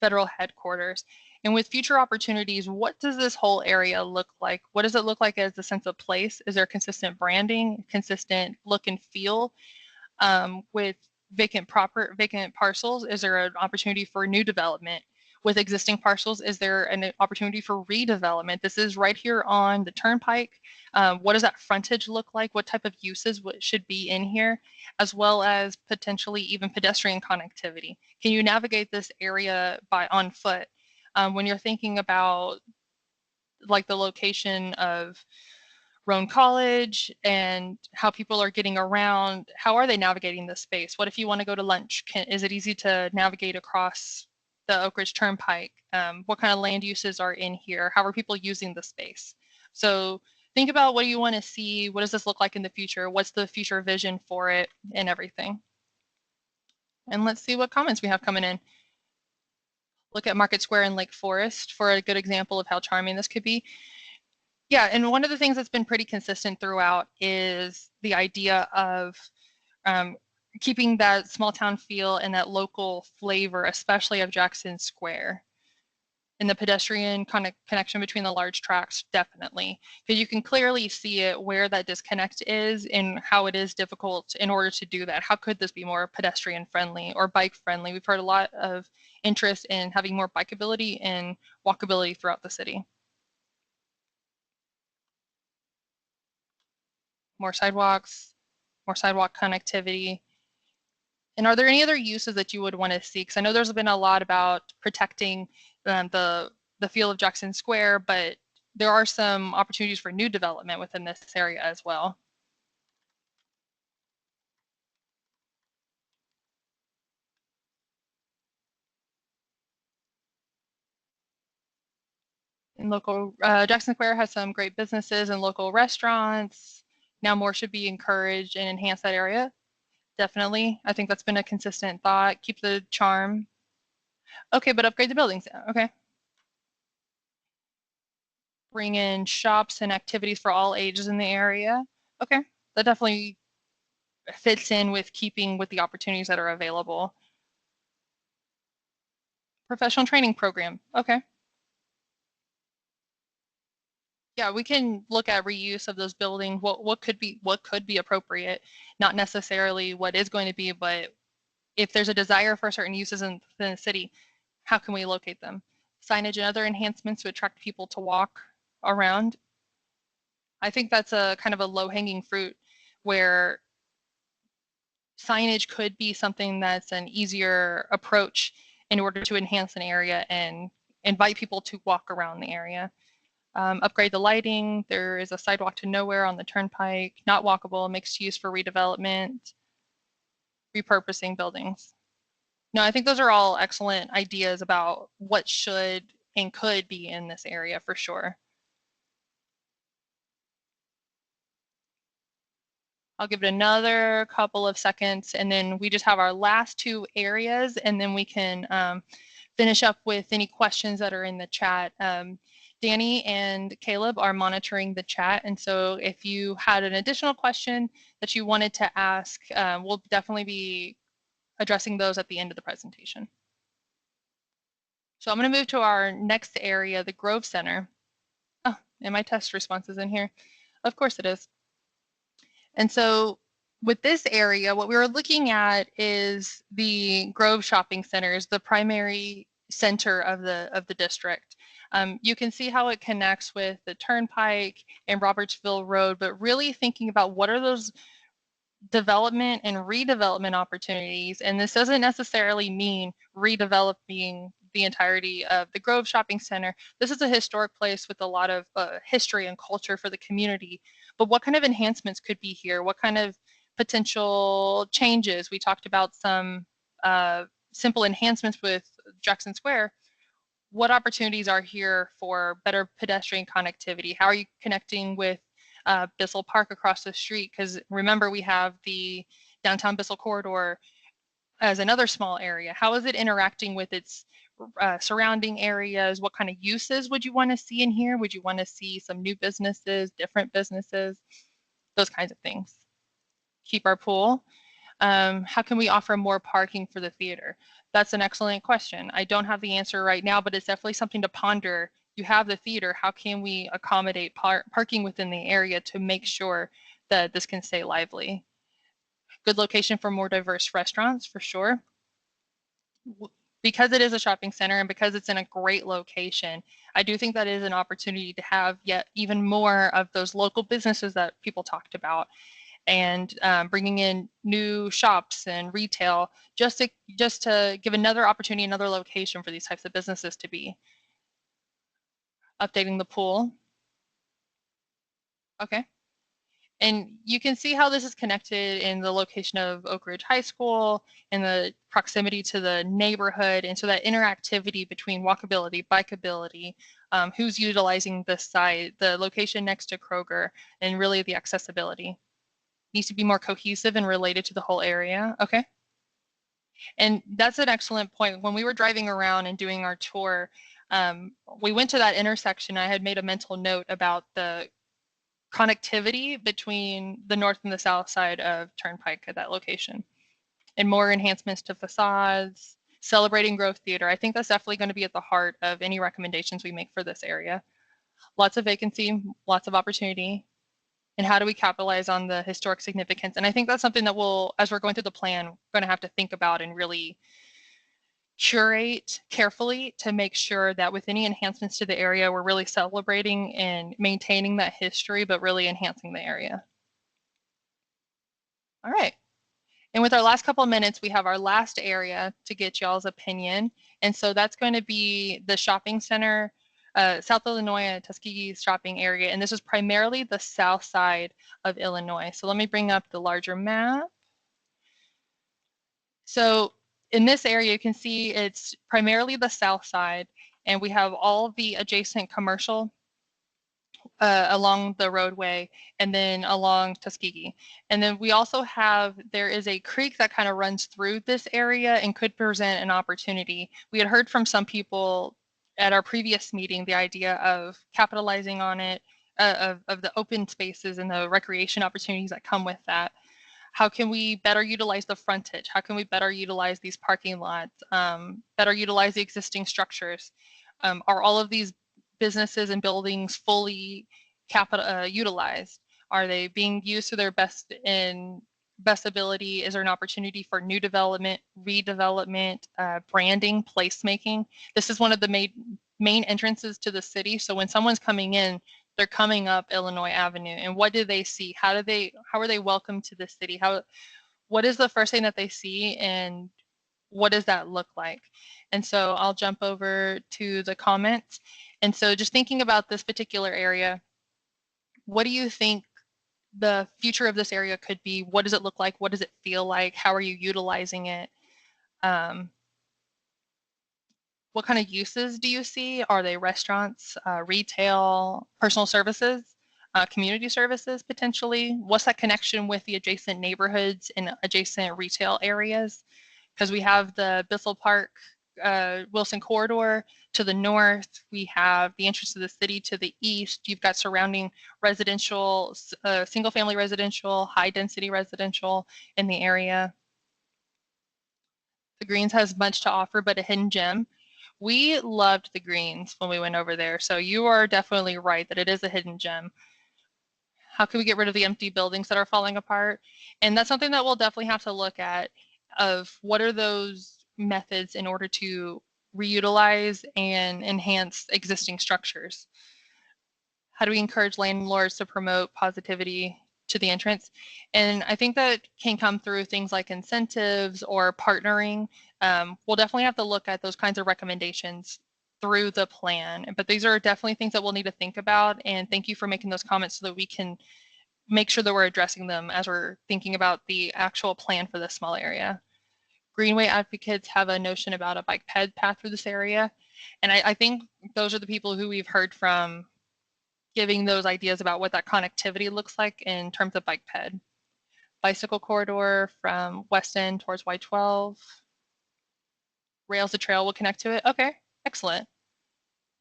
federal headquarters. And with future opportunities, what does this whole area look like? What does it look like as a sense of place? Is there consistent branding, consistent look and feel? With vacant parcels, is there an opportunity for new development? With existing parcels, is there an opportunity for redevelopment? This is right here on the turnpike. What does that frontage look like? What type of uses should be in here, as well as potentially even pedestrian connectivity? Can you navigate this area on foot? When you're thinking about like the location of Roan College and how people are getting around, how are they navigating this space? What if you want to go to lunch? Is it easy to navigate across the Oak Ridge Turnpike? What kind of land uses are in here? How are people using the space? So think about what do you want to see? What does this look like in the future? What's the future vision for it and everything? And let's see what comments we have coming in. Look at Market Square and Lake Forest for a good example of how charming this could be. Yeah, and one of the things that's been pretty consistent throughout is the idea of um, keeping that small town feel and that local flavor, especially of Jackson Square. And the pedestrian connection between the large tracks, definitely, because you can clearly see it where that disconnect is and how it is difficult in order to do that. How could this be more pedestrian friendly or bike friendly? We've heard a lot of interest in having more bikeability and walkability throughout the city. More sidewalks, more sidewalk connectivity. And are there any other uses that you would want to see? Because I know there's been a lot about protecting the feel of Jackson Square, but there are some opportunities for new development within this area as well. And local Jackson Square has some great businesses and local restaurants. Now more should be encouraged and enhance that area. Definitely, I think that's been a consistent thought. Keep the charm. Okay, but upgrade the buildings. Okay. Bring in shops and activities for all ages in the area. Okay, that definitely fits in with keeping with the opportunities that are available. Professional training program. Okay. Yeah, we can look at reuse of those buildings. What could be appropriate, not necessarily what is going to be, but if there's a desire for certain uses in the city, how can we locate them? Signage and other enhancements to attract people to walk around. I think that's a kind of a low-hanging fruit where signage could be something that's an easier approach in order to enhance an area and invite people to walk around the area. Upgrade the lighting. There is a sidewalk to nowhere on the turnpike, not walkable, mixed use for redevelopment, repurposing buildings. No, I think those are all excellent ideas about what should and could be in this area for sure. I'll give it another couple of seconds and then we just have our last two areas and then we can finish up with any questions that are in the chat. Danny and Caleb are monitoring the chat. And so if you had an additional question that you wanted to ask, we'll definitely be addressing those at the end of the presentation. So I'm going to move to our next area, the Grove Center. Oh, and my test response is in here. Of course it is. And so with this area, what we were looking at is the Grove Shopping Center is the primary center of the district. You can see how it connects with the Turnpike and Robertsville Road, but really thinking about what are those development and redevelopment opportunities. And this doesn't necessarily mean redeveloping the entirety of the Grove Shopping Center. This is a historic place with a lot of history and culture for the community. But what kind of enhancements could be here? What kind of potential changes? We talked about some simple enhancements with Jackson Square. What opportunities are here for better pedestrian connectivity? How are you connecting with Bissell Park across the street? Because remember, we have the downtown Bissell corridor as another small area. How is it interacting with its surrounding areas? What kind of uses would you want to see in here? Would you want to see some new businesses, different businesses, those kinds of things? Keep our pool. How can we offer more parking for the theater? That's an excellent question. I don't have the answer right now, but it's definitely something to ponder. You have the theater. How can we accommodate parking within the area to make sure that this can stay lively? Good location for more diverse restaurants, for sure. Because it is a shopping center and because it's in a great location, I do think that is an opportunity to have yet even more of those local businesses that people talked about, and bringing in new shops and retail just to give another opportunity, another location for these types of businesses to be. Updating the pool. Okay. And you can see how this is connected in the location of Oak Ridge High School and the proximity to the neighborhood. And so that interactivity between walkability, bikeability, who's utilizing this site, the location next to Kroger, and really the accessibility needs to be more cohesive and related to the whole area. Okay. And that's an excellent point. When we were driving around and doing our tour, we went to that intersection. I had made a mental note about the connectivity between the north and the south side of Turnpike at that location, and more enhancements to facades, celebrating Grove Theater. I think that's definitely going to be at the heart of any recommendations we make for this area. Lots of vacancy, lots of opportunity, and how do we capitalize on the historic significance? And I think that's something that we'll, as we're going through the plan, we're going to have to think about and really curate carefully to make sure that with any enhancements to the area, we're really celebrating and maintaining that history, but really enhancing the area. All right. And with our last couple of minutes, we have our last area to get y'all's opinion. And so that's going to be the shopping center, South Illinois, Tuskegee shopping area. And this is primarily the south side of Illinois. So let me bring up the larger map. So in this area, you can see it's primarily the south side, and we have all the adjacent commercial along the roadway and then along Tuskegee. And then we also have, there is a creek that kind of runs through this area and could present an opportunity. We had heard from some people at our previous meeting the idea of capitalizing on it, of the open spaces and the recreation opportunities that come with that. How can we better utilize the frontage? How can we better utilize these parking lots, better utilize the existing structures? Are all of these businesses and buildings fully utilized? Are they being used to their best ability? Is there an opportunity for new development, redevelopment, branding, placemaking? This is one of the main entrances to the city. So when someone's coming in, they're coming up Illinois Avenue, and what do they see? How are they welcomed to the city? What is the first thing that they see, and what does that look like? And so I'll jump over to the comments. And so just thinking about this particular area, what do you think the future of this area could be? What does it look like? What does it feel like? How are you utilizing it? What kind of uses do you see? Are they restaurants, retail, personal services, community services potentially? What's that connection with the adjacent neighborhoods and adjacent retail areas? Because we have the Bissell Park, Wilson corridor to the north. We have the entrance to the city to the east. You've got surrounding residential, single family residential, high density residential in the area. The Greens has much to offer, but a hidden gem. We loved the Greens when we went over there. So you are definitely right that it is a hidden gem. How can we get rid of the empty buildings that are falling apart? And that's something that we'll definitely have to look at, of what are those methods in order to reutilize and enhance existing structures? How do we encourage landlords to promote positivity to the entrance? And I think that can come through things like incentives or partnering. We'll definitely have to look at those kinds of recommendations through the plan, but these are definitely things that we'll need to think about. And thank you for making those comments so that we can make sure that we're addressing them as we're thinking about the actual plan for this small area. Greenway advocates have a notion about a bike ped path through this area. And I think those are the people who we've heard from giving those ideas about what that connectivity looks like in terms of bike ped. Bicycle corridor from West End towards Y12. Rails to trail will connect to it. Okay, excellent.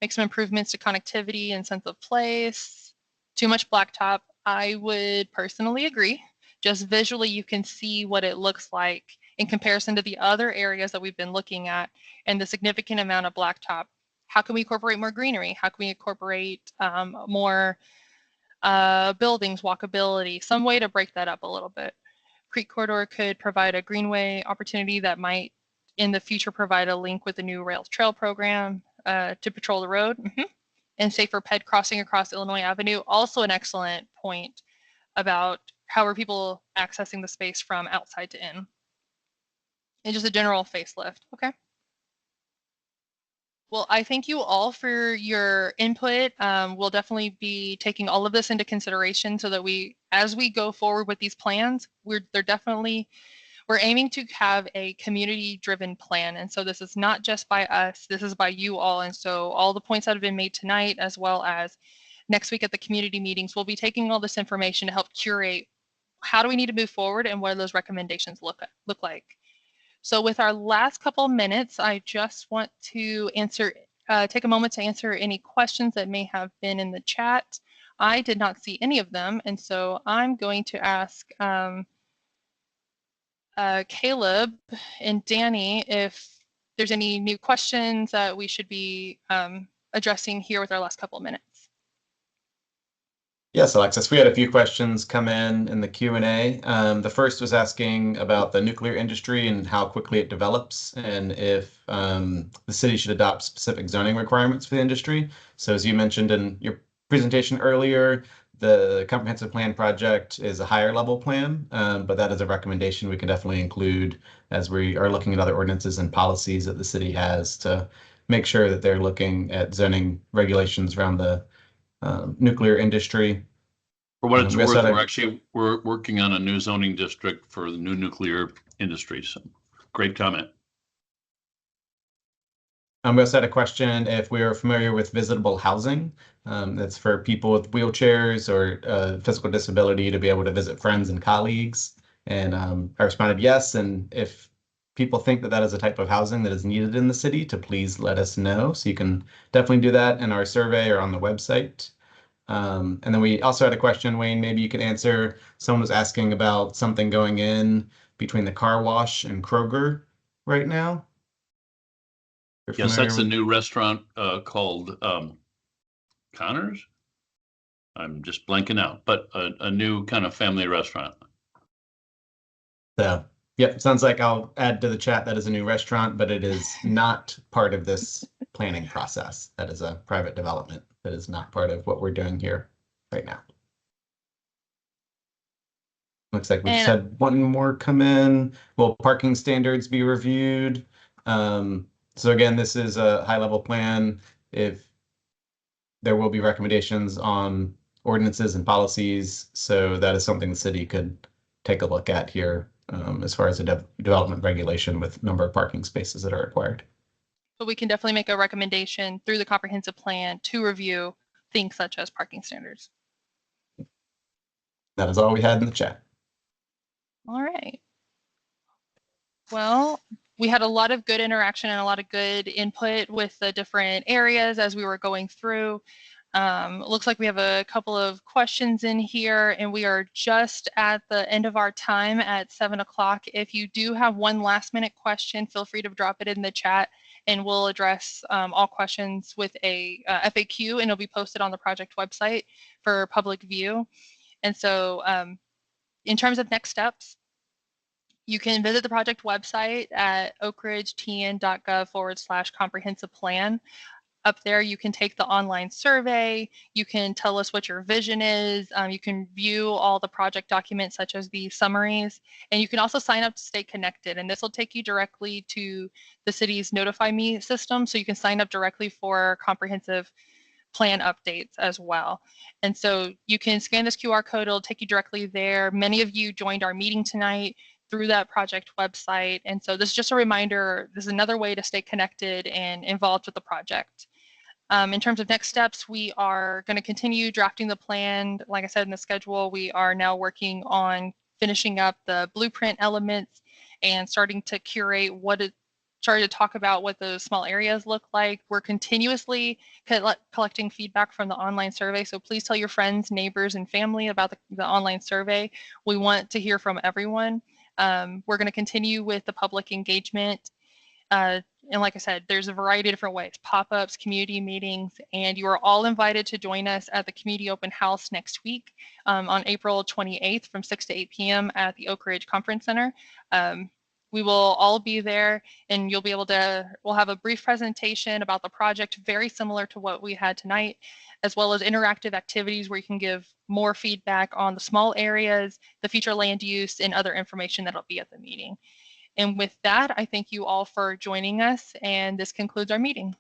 Make some improvements to connectivity and sense of place. Too much blacktop. I would personally agree. Just visually, you can see what it looks like in comparison to the other areas that we've been looking at and the significant amount of blacktop. How can we incorporate more greenery? How can we incorporate more buildings, walkability, some way to break that up a little bit? Creek corridor could provide a greenway opportunity that might in the future provide a link with the new rails trail program to patrol the road. And safer ped crossing across Illinois Avenue. Also an excellent point about how are people accessing the space from outside to in. And just a general facelift. Okay. Well, I thank you all for your input. We'll definitely be taking all of this into consideration so that as we go forward with these plans, we're aiming to have a community-driven plan. And so this is not just by us, this is by you all. And so all the points that have been made tonight, as well as next week at the community meetings, we'll be taking all this information to help curate how do we need to move forward and what do those recommendations look like. So with our last couple minutes, I just want to take a moment to answer any questions that may have been in the chat. I did not see any of them, and so I'm going to ask Caleb and Danny if there's any new questions that we should be addressing here with our last couple of minutes. Yes, Alexis, we had a few questions come in the Q&A. The first was asking about the nuclear industry and how quickly it develops, and if the city should adopt specific zoning requirements for the industry. So as you mentioned in your presentation earlier, the comprehensive plan project is a higher level plan, but that is a recommendation we can definitely include as we are looking at other ordinances and policies that the city has to make sure that they're looking at zoning regulations around the nuclear industry. For what it's worth, we're working on a new zoning district for the new nuclear industry. So great comment. We also had a question if we are familiar with visitable housing. That's for people with wheelchairs or physical disability to be able to visit friends and colleagues. And I responded yes. And if people think that that is a type of housing that is needed in the city, to please let us know. So you can definitely do that in our survey or on the website. And then we also had a question, Wayne, maybe you could answer. Someone was asking about something going in between the car wash and Kroger right now. Yes, that's a new restaurant called Connors. I'm just blanking out, but a new kind of family restaurant. So, yep, sounds like I'll add to the chat that is a new restaurant, but it is not part of this planning process. That is a private development. That is not part of what we're doing here right now. Looks like we've had one more come in. Will parking standards be reviewed? So again, this is a high-level plan. If there will be recommendations on ordinances and policies, so that is something the city could take a look at here as far as a development regulation with number of parking spaces that are required. But we can definitely make a recommendation through the comprehensive plan to review things such as parking standards. That is all we had in the chat. All right. Well, we had a lot of good interaction and a lot of good input with the different areas as we were going through. It looks like we have a couple of questions in here, and we are just at the end of our time at 7 o'clock. If you do have one last minute question, feel free to drop it in the chat, and we'll address all questions with a FAQ, and it'll be posted on the project website for public view. And so in terms of next steps, you can visit the project website at oakridgetn.gov/comprehensive plan. Up there, you can take the online survey. You can tell us what your vision is. You can view all the project documents, such as the summaries, and you can also sign up to stay connected. And this will take you directly to the city's Notify Me system, so you can sign up directly for comprehensive plan updates as well. And so you can scan this QR code. It'll take you directly there. Many of you joined our meeting tonight through that project website. And so this is just a reminder, this is another way to stay connected and involved with the project. In terms of next steps, we are going to continue drafting the plan. Like I said in the schedule, we are now working on finishing up the blueprint elements and starting to curate starting to talk about what those small areas look like. We're continuously collecting feedback from the online survey, so please tell your friends, neighbors, and family about the online survey. We want to hear from everyone. We're going to continue with the public engagement. And like I said, there's a variety of different ways, pop-ups, community meetings, and you are all invited to join us at the Community Open House next week on April 28th from 6 to 8 p.m. at the Oak Ridge Conference Center. We will all be there, and you'll be able to, we'll have a brief presentation about the project, very similar to what we had tonight, as well as interactive activities where you can give more feedback on the small areas, the future land use, and other information that'll be at the meeting. And with that, I thank you all for joining us, and this concludes our meeting.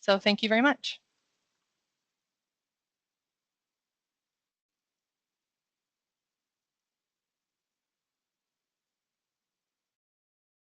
So thank you very much.